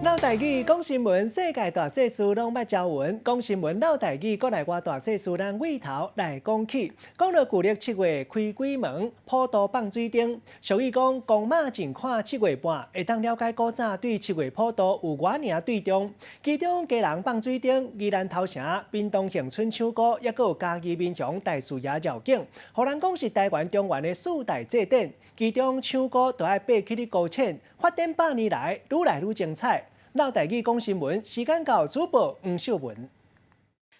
老台语讲新闻，世界大小事拢捌招闻。讲新闻老台语，搁来我大小事咱尾头来讲起。讲到旧历7月开鬼门，普渡放水灯，俗语讲公马尽看7月半，会当了解古早对7月普渡有偌尔对重。其中家人放水灯，宜兰头城、滨东恒春唱歌，也搁有嘉义民雄大树爷绕境，互人讲是台湾中原的4大祭典。其中唱歌就爱爬起哩高浅，发展100年来愈来愈精彩。老台语讲新闻，时间到，主播黄秀文。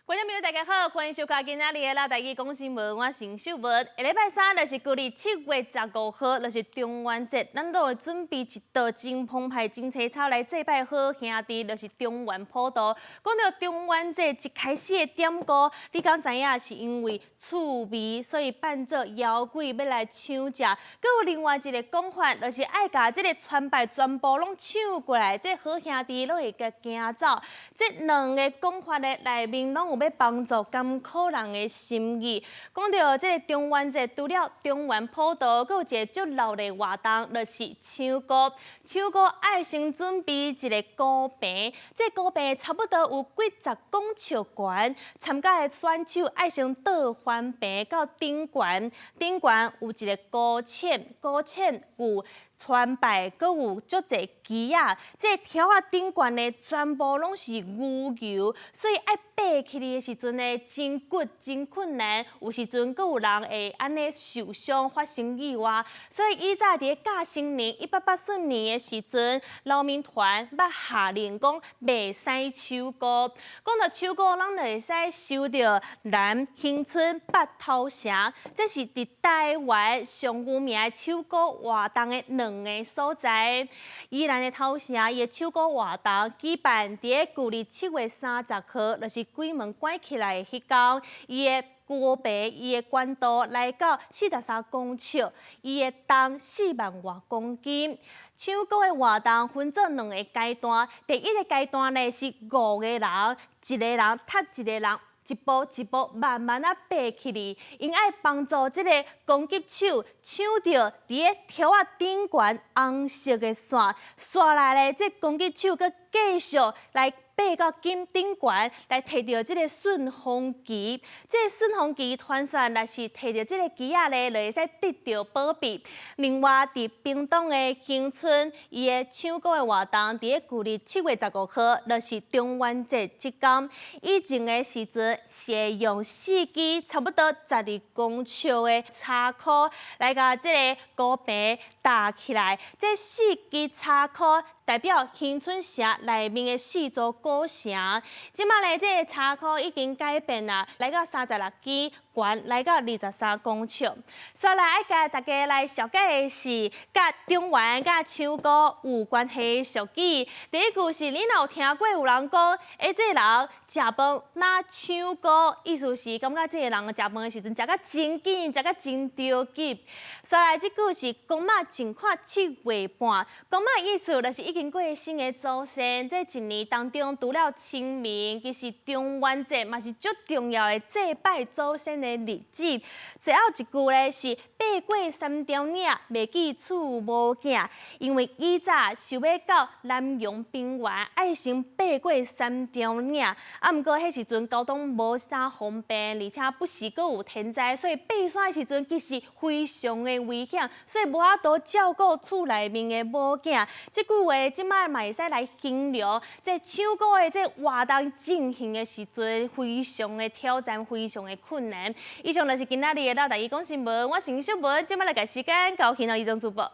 观众朋友大家好，欢迎收看今仔日的老台语讲新闻，我是秀文。下礼拜3就是旧历7月15号，就是中元节，咱都会准备一道真澎湃、真青草来祭拜好兄弟，就是中元普渡。讲到中元节一开始的点歌，你敢知影是因为趣味，所以扮作妖怪要来抢食。佮有另外一个讲法，就是爱甲这个传牌全部拢抢过来，这好兄弟拢会甲行走。这两个讲法的内面拢有要帮助甘苦人的心意。讲到这个中元节，除了中元普渡，佮有一个足闹的活动，就是唱歌。唱歌爱先准备一个鼓棚，这鼓棚差不多有几十公尺悬，参加的选手爱先倒翻棚到顶悬，顶悬有一个鼓塹，鼓塹有传牌，佮有足侪旗啊，这条啊顶悬的全部拢是牛油，所以爱爬起哩的时阵呢，真骨真困难，有时阵佮有人会安尼受伤发生意外，所以以早伫甲新年1884年的时阵，劳民团捌下令讲袂使唱歌。讲到唱歌，咱就会使收到南恒春北头城，这是伫台湾上有名的唱歌活动的2个所在。宜兰的头城，伊的唱歌活动举办伫旧历7月30号，就是鬼门关起来的迄天，伊的鼓棚，伊的管道来到43公尺，伊的重4万多公斤。唱歌的活动分做2个阶段，第一个阶段呢是5个人，一个人踢一个人。一步一步慢慢啊爬起哩，因爱帮助这个攻击手抢到伫个条啊顶悬红色的线，线来咧，这攻击手佮继续来爬到顶悬，来摕到这个顺风旗。这个顺风旗传说，若是摕到这个旗仔咧，就会使得到保庇。另外，伫屏东的恒春，伊的唱歌的活动，伫个旧历7月15号，就是中元节即天。以前的时阵，是会用4支差不多12公尺的叉箍来甲这个鼓棚搭起来。这4支叉箍代表恒春城内面的4座古城。即马咧，这个叉箍已经改变啦，来到36支，悬来到23公尺。所来爱甲大家来了解的是，甲中原甲唱歌有关系的俗语。第一句是，你若有听过有人讲，这个人食饭那唱歌，意思是感觉这个人食饭的时阵食甲真紧，食甲真着急。所来这句是，公马尽看7月半，公马意思就是已经过新的祖先。这一年当中，除了清明，其实中元节嘛是足重要的祭拜祖先的日子。最后一句咧是爬过3条岭，袂记厝无囝。因为以早想要到南洋平原，爱先爬过3条岭。毋过迄时阵交通无啥方便，而且不时阁有天灾，所以爬山的时阵其实非常的危险，所以无法度照顾厝内面的母囝。这句话即摆嘛会使来形容，在唱歌的这活动进行的时阵，非常的挑战，非常的困难。以上就是今仔日的老台语讲新闻，我是小文，即摆来个时间，高兴到移动主播。